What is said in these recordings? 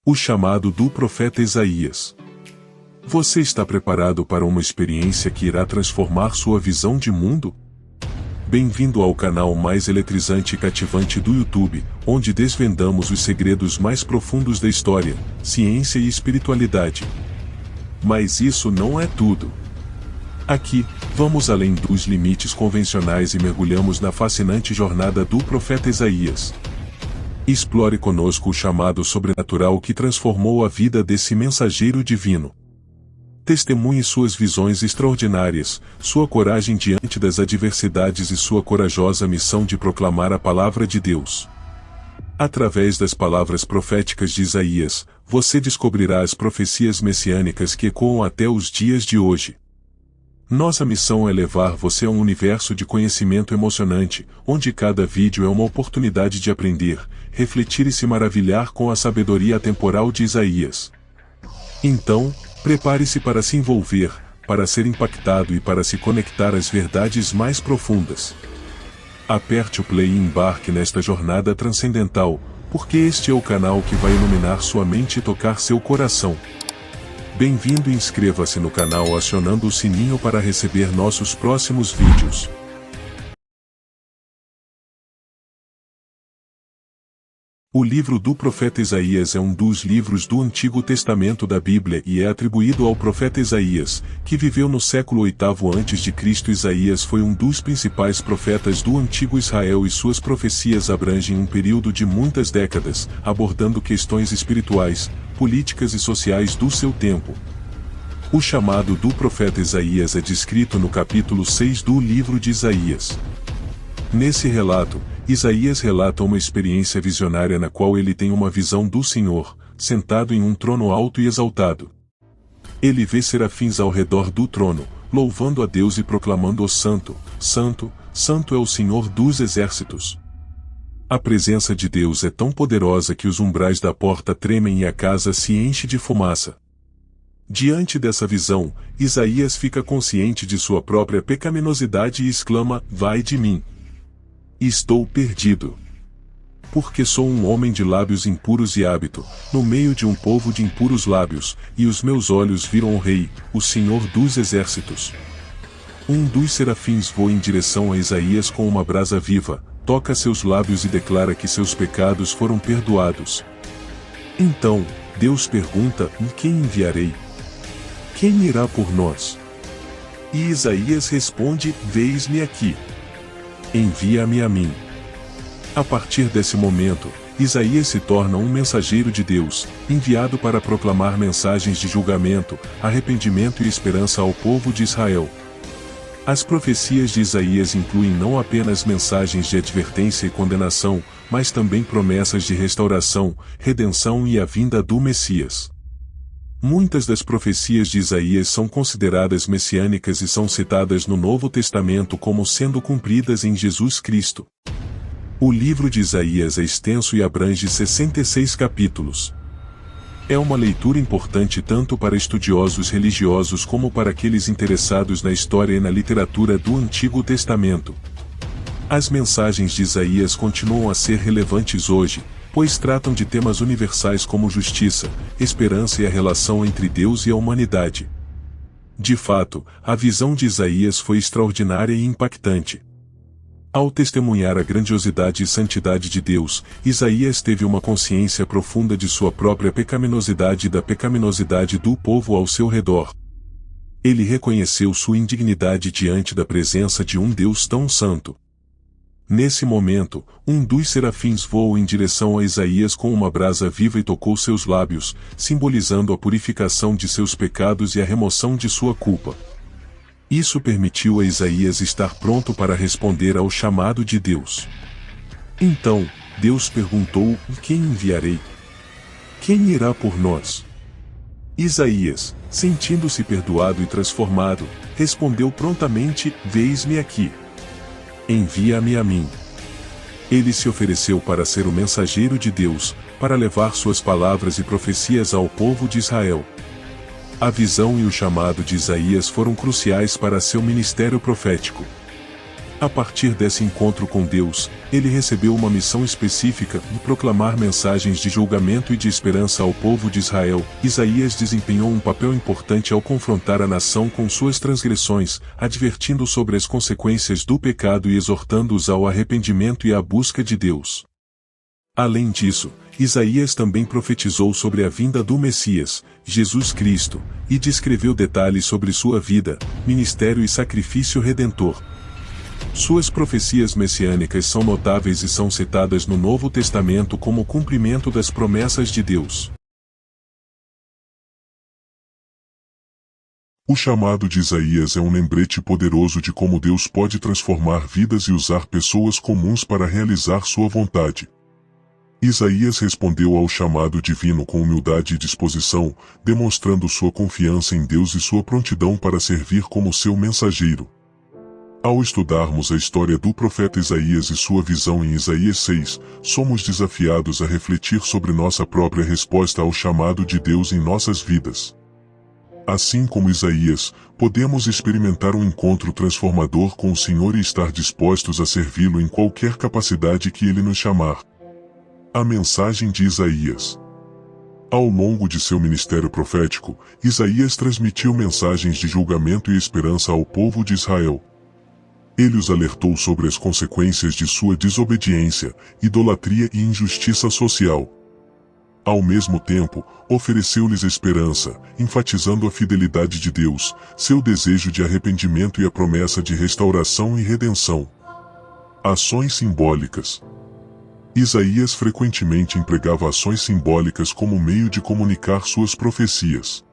O chamado do profeta Isaías. Você está preparado para uma experiência que irá transformar sua visão de mundo? Bem-vindo ao canal mais eletrizante e cativante do YouTube, onde desvendamos os segredos mais profundos da história, ciência e espiritualidade. Mas isso não é tudo. Aqui, vamos além dos limites convencionais e mergulhamos na fascinante jornada do profeta Isaías. Explore conosco o chamado sobrenatural que transformou a vida desse mensageiro divino. Testemunhe suas visões extraordinárias, sua coragem diante das adversidades e sua corajosa missão de proclamar a palavra de Deus. Através das palavras proféticas de Isaías, você descobrirá as profecias messiânicas que ecoam até os dias de hoje. Nossa missão é levar você a um universo de conhecimento emocionante, onde cada vídeo é uma oportunidade de aprender, refletir e se maravilhar com a sabedoria atemporal de Isaías. Então, prepare-se para se envolver, para ser impactado e para se conectar às verdades mais profundas. Aperte o play e embarque nesta jornada transcendental, porque este é o canal que vai iluminar sua mente e tocar seu coração. Bem-vindo e inscreva-se no canal acionando o sininho para receber nossos próximos vídeos. O livro do profeta Isaías é um dos livros do Antigo Testamento da Bíblia e é atribuído ao profeta Isaías, que viveu no século VIII a.C. Isaías foi um dos principais profetas do Antigo Israel e suas profecias abrangem um período de muitas décadas, abordando questões espirituais, políticas e sociais do seu tempo. O chamado do profeta Isaías é descrito no capítulo 6 do livro de Isaías. Nesse relato, Isaías relata uma experiência visionária na qual ele tem uma visão do Senhor, sentado em um trono alto e exaltado. Ele vê serafins ao redor do trono, louvando a Deus e proclamando o Santo, Santo, Santo é o Senhor dos exércitos. A presença de Deus é tão poderosa que os umbrais da porta tremem e a casa se enche de fumaça. Diante dessa visão, Isaías fica consciente de sua própria pecaminosidade e exclama: "Vai de mim! Estou perdido. Porque sou um homem de lábios impuros e habito, no meio de um povo de impuros lábios, e os meus olhos viram o Rei, o Senhor dos exércitos." Um dos serafins voa em direção a Isaías com uma brasa viva, toca seus lábios e declara que seus pecados foram perdoados. Então, Deus pergunta: "E quem enviarei? Quem irá por nós?" E Isaías responde: "Eis-me aqui. Envia-me a mim." A partir desse momento, Isaías se torna um mensageiro de Deus, enviado para proclamar mensagens de julgamento, arrependimento e esperança ao povo de Israel. As profecias de Isaías incluem não apenas mensagens de advertência e condenação, mas também promessas de restauração, redenção e a vinda do Messias. Muitas das profecias de Isaías são consideradas messiânicas e são citadas no Novo Testamento como sendo cumpridas em Jesus Cristo. O livro de Isaías é extenso e abrange 66 capítulos. É uma leitura importante tanto para estudiosos religiosos como para aqueles interessados na história e na literatura do Antigo Testamento. As mensagens de Isaías continuam a ser relevantes hoje, pois tratam de temas universais como justiça, esperança e a relação entre Deus e a humanidade. De fato, a visão de Isaías foi extraordinária e impactante. Ao testemunhar a grandiosidade e santidade de Deus, Isaías teve uma consciência profunda de sua própria pecaminosidade e da pecaminosidade do povo ao seu redor. Ele reconheceu sua indignidade diante da presença de um Deus tão santo. Nesse momento, um dos serafins voou em direção a Isaías com uma brasa viva e tocou seus lábios, simbolizando a purificação de seus pecados e a remoção de sua culpa. Isso permitiu a Isaías estar pronto para responder ao chamado de Deus. Então, Deus perguntou: "E quem enviarei? Quem irá por nós?" Isaías, sentindo-se perdoado e transformado, respondeu prontamente: "Eis-me aqui. Envia-me a mim." Ele se ofereceu para ser o mensageiro de Deus, para levar suas palavras e profecias ao povo de Israel. A visão e o chamado de Isaías foram cruciais para seu ministério profético. A partir desse encontro com Deus, ele recebeu uma missão específica de proclamar mensagens de julgamento e de esperança ao povo de Israel. Isaías desempenhou um papel importante ao confrontar a nação com suas transgressões, advertindo sobre as consequências do pecado e exortando-os ao arrependimento e à busca de Deus. Além disso, Isaías também profetizou sobre a vinda do Messias, Jesus Cristo, e descreveu detalhes sobre sua vida, ministério e sacrifício redentor. Suas profecias messiânicas são notáveis e são citadas no Novo Testamento como cumprimento das promessas de Deus. O chamado de Isaías é um lembrete poderoso de como Deus pode transformar vidas e usar pessoas comuns para realizar sua vontade. Isaías respondeu ao chamado divino com humildade e disposição, demonstrando sua confiança em Deus e sua prontidão para servir como seu mensageiro. Ao estudarmos a história do profeta Isaías e sua visão em Isaías 6, somos desafiados a refletir sobre nossa própria resposta ao chamado de Deus em nossas vidas. Assim como Isaías, podemos experimentar um encontro transformador com o Senhor e estar dispostos a servi-lo em qualquer capacidade que Ele nos chamar. A mensagem de Isaías. Ao longo de seu ministério profético, Isaías transmitiu mensagens de julgamento e esperança ao povo de Israel. Ele os alertou sobre as consequências de sua desobediência, idolatria e injustiça social. Ao mesmo tempo, ofereceu-lhes esperança, enfatizando a fidelidade de Deus, seu desejo de arrependimento e a promessa de restauração e redenção. Ações simbólicas. Isaías frequentemente empregava ações simbólicas como meio de comunicar suas profecias.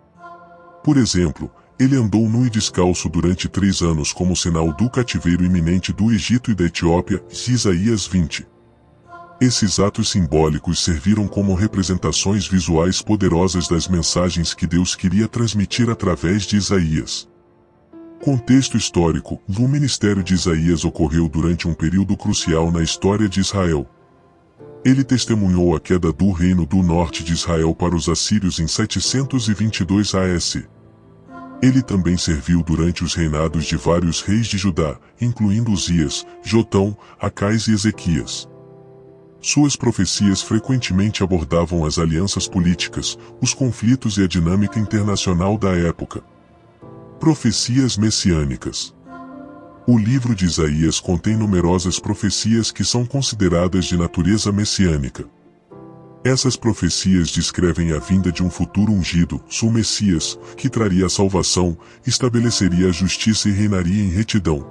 Por exemplo, ele andou nu e descalço durante 3 anos como sinal do cativeiro iminente do Egito e da Etiópia, Isaías 20. Esses atos simbólicos serviram como representações visuais poderosas das mensagens que Deus queria transmitir através de Isaías. Contexto histórico: o ministério de Isaías ocorreu durante um período crucial na história de Israel. Ele testemunhou a queda do reino do norte de Israel para os assírios em 722 a.C. Ele também serviu durante os reinados de vários reis de Judá, incluindo Uzias, Jotão, Acais e Ezequias. Suas profecias frequentemente abordavam as alianças políticas, os conflitos e a dinâmica internacional da época. Profecias messiânicas. O livro de Isaías contém numerosas profecias que são consideradas de natureza messiânica. Essas profecias descrevem a vinda de um futuro ungido, o Messias, que traria a salvação, estabeleceria a justiça e reinaria em retidão.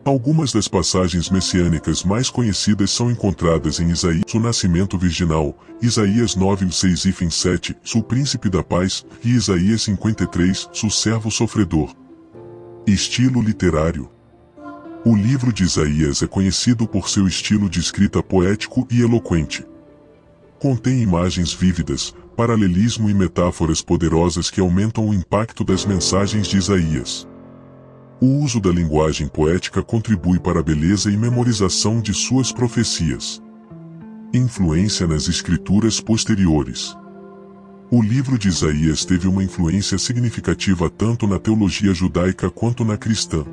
Algumas das passagens messiânicas mais conhecidas são encontradas em Isaías, o nascimento virginal, Isaías 9:6-7, o príncipe da paz, e Isaías 53, o servo sofredor. Estilo literário. O livro de Isaías é conhecido por seu estilo de escrita poético e eloquente. Contém imagens vívidas, paralelismo e metáforas poderosas que aumentam o impacto das mensagens de Isaías. O uso da linguagem poética contribui para a beleza e memorização de suas profecias. Influência nas escrituras posteriores. O livro de Isaías teve uma influência significativa tanto na teologia judaica quanto na cristã.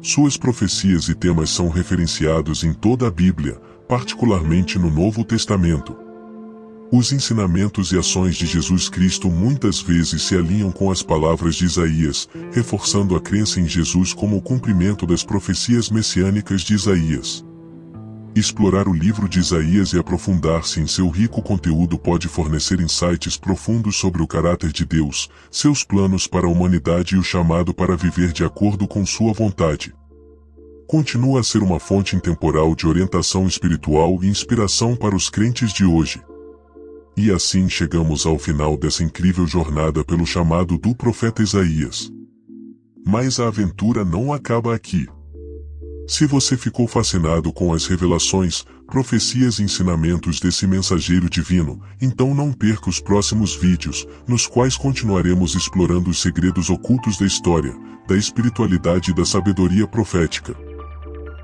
Suas profecias e temas são referenciados em toda a Bíblia, particularmente no Novo Testamento. Os ensinamentos e ações de Jesus Cristo muitas vezes se alinham com as palavras de Isaías, reforçando a crença em Jesus como o cumprimento das profecias messiânicas de Isaías. Explorar o livro de Isaías e aprofundar-se em seu rico conteúdo pode fornecer insights profundos sobre o caráter de Deus, seus planos para a humanidade e o chamado para viver de acordo com sua vontade. Continua a ser uma fonte intemporal de orientação espiritual e inspiração para os crentes de hoje. E assim chegamos ao final dessa incrível jornada pelo chamado do profeta Isaías. Mas a aventura não acaba aqui. Se você ficou fascinado com as revelações, profecias e ensinamentos desse mensageiro divino, então não perca os próximos vídeos, nos quais continuaremos explorando os segredos ocultos da história, da espiritualidade e da sabedoria profética.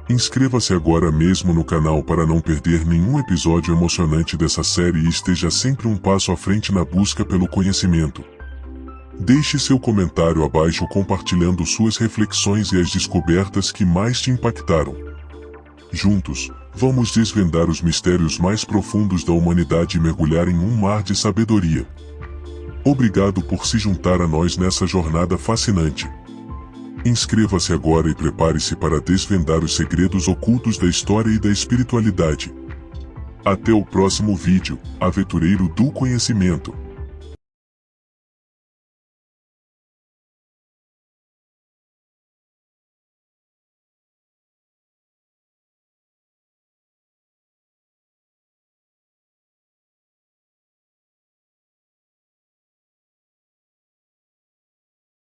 Inscreva-se agora mesmo no canal para não perder nenhum episódio emocionante dessa série e esteja sempre um passo à frente na busca pelo conhecimento. Deixe seu comentário abaixo compartilhando suas reflexões e as descobertas que mais te impactaram. Juntos, vamos desvendar os mistérios mais profundos da humanidade e mergulhar em um mar de sabedoria. Obrigado por se juntar a nós nessa jornada fascinante. Inscreva-se agora e prepare-se para desvendar os segredos ocultos da história e da espiritualidade. Até o próximo vídeo, Aventureiro do Conhecimento.